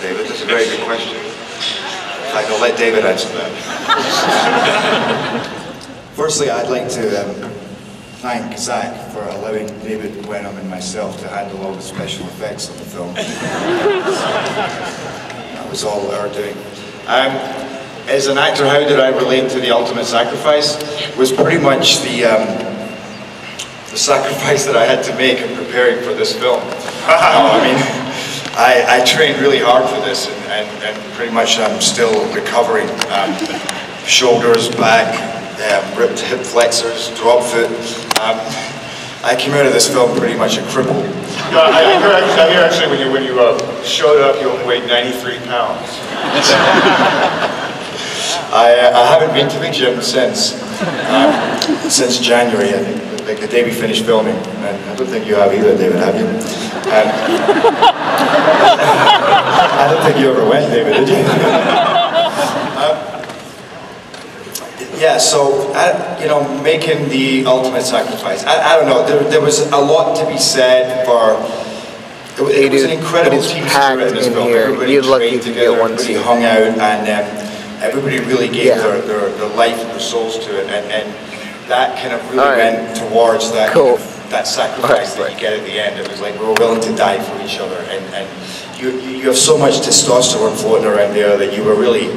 David. That's a very good question. In fact, I'll let David answer that. Firstly, I'd like to thank Zack for allowing David, Wenham and myself to handle all the special effects of the film. That was all our doing. As an actor, how did I relate to The Ultimate Sacrifice? It was pretty much the sacrifice that I had to make in preparing for this film. I mean, I trained really hard for this, and pretty much I'm still recovering. Shoulders, back, ripped hip flexors, drop foot. I came out of this film pretty much a cripple. I hear actually when you showed up, you only weighed 93 pounds. I haven't been to the gym since January, I think, like the day we finished filming. And I don't think you have either, David, have you? I don't think you ever went, David, did you? Yeah, so, you know, making The Ultimate Sacrifice. I don't know, there was a lot to be said for... It was an incredible team spirit in this film. Everybody trained together, everybody hung out, and everybody really gave their life and their souls to it, and that kind of really went towards that, that sacrifice that you get at the end. It was like we were willing to die for each other, and you have so much testosterone floating around there that you were really,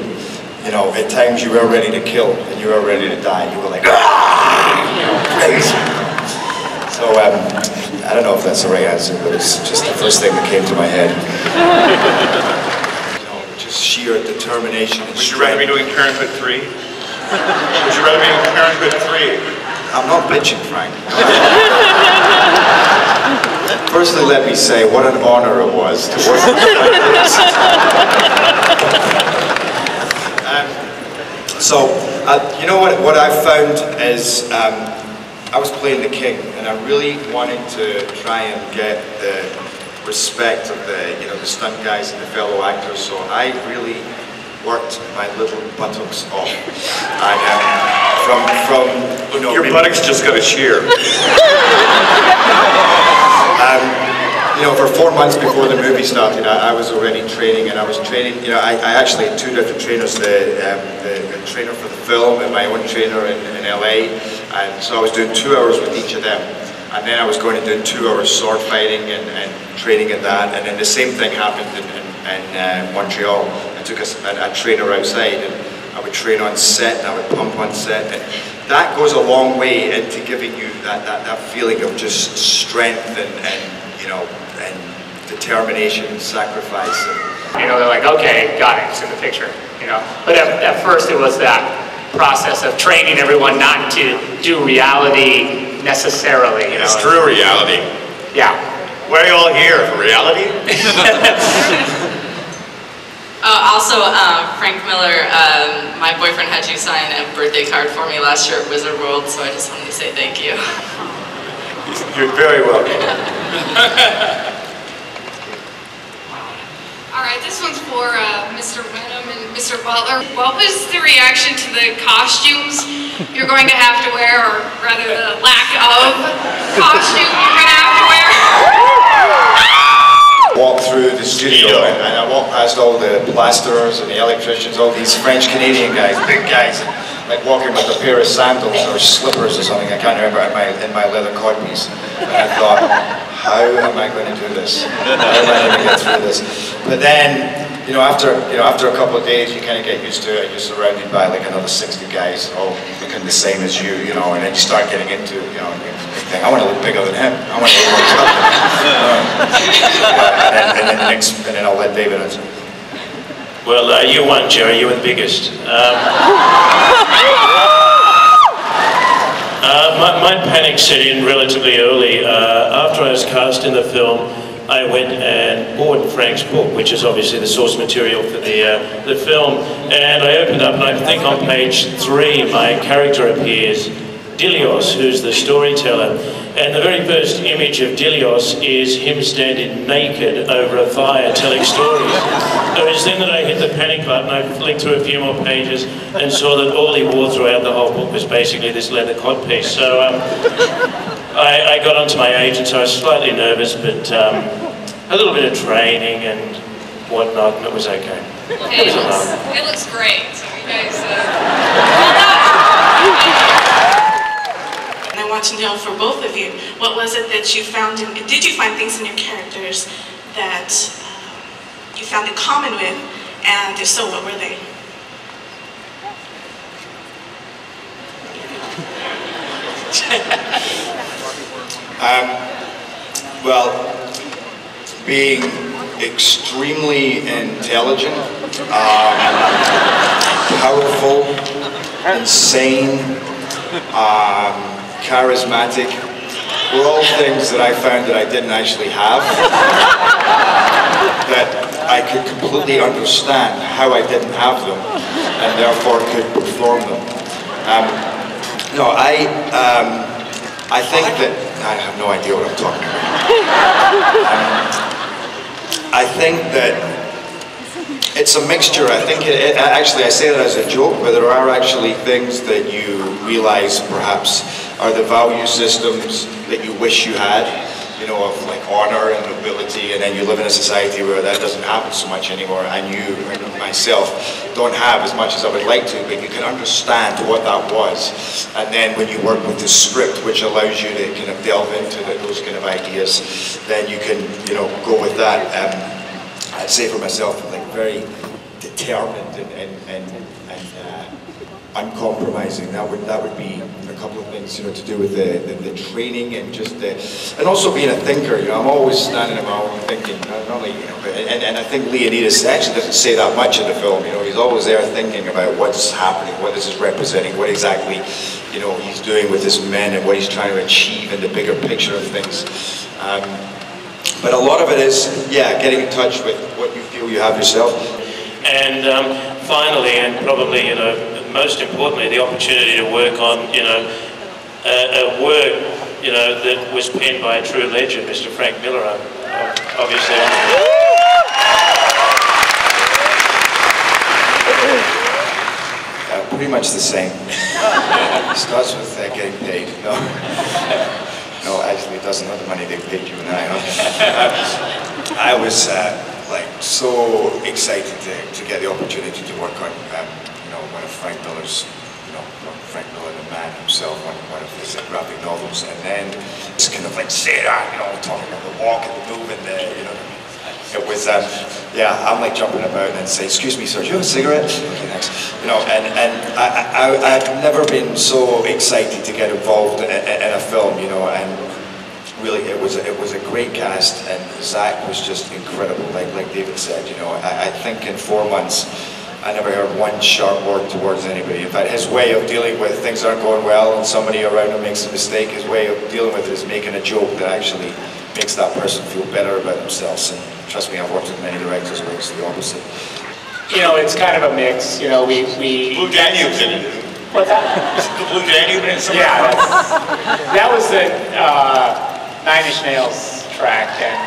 you know, at times you were ready to kill and you were ready to die. You were like, crazy. So I don't know if that's the right answer, but it's just the first thing that came to my head. Just sheer determination and strength. Would you rather be doing Parenthood 3? Would you rather be doing Parenthood 3? I'm not bitching, Frank. Firstly, let me say what an honor it was to work with you like this. You know what I found is I was playing the king, and I really wanted to try and get the respect of the stunt guys and the fellow actors. So I really worked my little buttocks off. Your buttocks just got a cheer. You know, for 4 months before the movie started, I was already training, and I was training. You know, I actually had two different trainers: the trainer for the film and my own trainer in LA. And so I was doing 2 hours with each of them, and then I was going to do 2 hours sword fighting and training in that. And then the same thing happened in Montreal. I took a trainer outside, and I would train on set, and I would pump on set, and that goes a long way into giving you that feeling of just strength and you know, and determination and sacrifice. You know, they're like, okay, got it, it's in the picture, you know. But at first it was that process of training everyone not to do reality necessarily, you know. It's true reality. Yeah. Why are you all here, for reality? Also, Frank Miller, my boyfriend had you sign a birthday card for me last year at Wizard World, so I just wanted to say thank you. You're very welcome. All right, this one's for Mr. Wenham and Mr. Butler. What was the reaction to the costumes you're going to have to wear, or rather the lack of costume you're going to have to wear? Walked through the studio and I walked past all the plasterers and the electricians, all these French-Canadian guys, big guys, like walking with a pair of sandals or slippers or something, I can't remember, in my leather codpiece. And I thought, how am I going to do this? How am I going to get through this? But then, after a couple of days, you kind of get used to it. You're surrounded by like another 60 guys, all looking the same as you, and then you start getting into, you think, I want to look bigger than him. I want to look more tough. And then I'll let David answer. Well, you won, Jerry. You were the biggest. My panic set in relatively early. After I was cast in the film, I went and bought Frank's book, which is obviously the source material for the film. And I opened up, and I think on page 3, my character appears, Dilios, who's the storyteller. And the very first image of Dilios is him standing naked over a fire telling stories. It was then that I hit the panic button. I flicked through a few more pages and saw that all he wore throughout the whole book was basically this leather codpiece. So I got onto my agent, so I was slightly nervous, but a little bit of training and whatnot, and it was okay. Hey, it looks great. So you guys, well done. And I want to know for both of you, what was it that you found did you find things in your characters that you found in common with, and if so, what were they? Well, being extremely intelligent, powerful, insane, charismatic, were all things that I found that I didn't actually have, that I could completely understand how I didn't have them, and therefore could perform them. No, I think that, I have no idea what I'm talking about. I think that it's a mixture. I think, actually I say that as a joke, but there are actually things that you realize perhaps are the value systems that you wish you had, you know, of like honor and nobility, and then you live in a society where that doesn't happen so much anymore, and you, and myself, don't have as much as I would like to, but you can understand what that was. And then when you work with the script, which allows you to kind of delve into those kind of ideas, then you can, you know, go with that. I'd say for myself, like very determined and uncompromising. That would be a couple of things, you know, to do with the training and just and also being a thinker. You know, I'm always standing around thinking. Not only, you know, and I think Leonidas actually doesn't say that much in the film. You know, he's always there thinking about what's happening, what this is representing, what exactly, you know, he's doing with his men and what he's trying to achieve in the bigger picture of things. But a lot of it is, yeah, getting in touch with what you feel you have yourself. And finally, and probably, you know, most importantly, the opportunity to work on, you know, a work, you know, that was penned by a true legend, Mr. Frank Miller, obviously. Pretty much the same. It starts with getting paid. No. No, actually it doesn't. Not the money they paid you and I. I was like so excited to get the opportunity to work on you know, one of Frank Miller's, you know, Frank Miller, the man himself, one of his graphic novels, and then it's kind of like say that, you know, talking about the walk and the move and the, you know, it was yeah, I'm like jumping about and say, excuse me, sir, do you have a cigarette? Okay, thanks. You know, and I've never been so excited to get involved in a film, you know, and really it was a great cast, and Zack was just incredible, like David said, you know. I think in 4 months I never heard one sharp word towards anybody. In fact, his way of dealing with things aren't going well and somebody around him makes a mistake, his way of dealing with it is making a joke that actually makes that person feel better about themselves. And trust me, I've worked with many directors where it's the opposite. You know, it's kind of a mix. You know, we Blue Danube's in it, isn't it? What's that? The Blue Danube in it? Yeah, that was the 9 Inch Nails track, and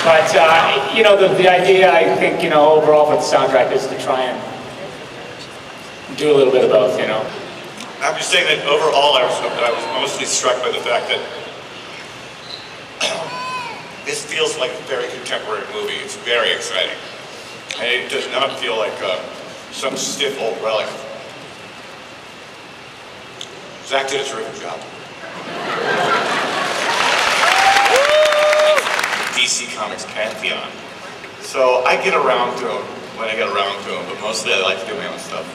but you know, the idea, I think, you know, overall for the soundtrack is to try and do a little bit of both, you know. I'm just saying that overall I was mostly struck by the fact that this feels like a very contemporary movie. It's very exciting. And it does not feel like some stiff old relic. Zack did a terrific job. DC Comics pantheon. So I get around to them when I get around to them, but mostly I like to do my own stuff.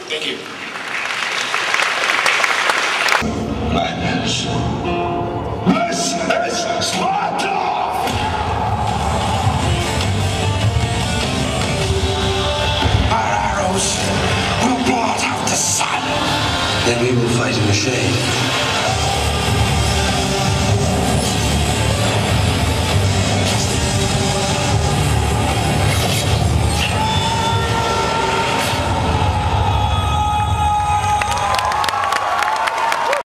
Thank you. This is Sparta! Our arrows will blot out the sun. Then we will fight in the shade.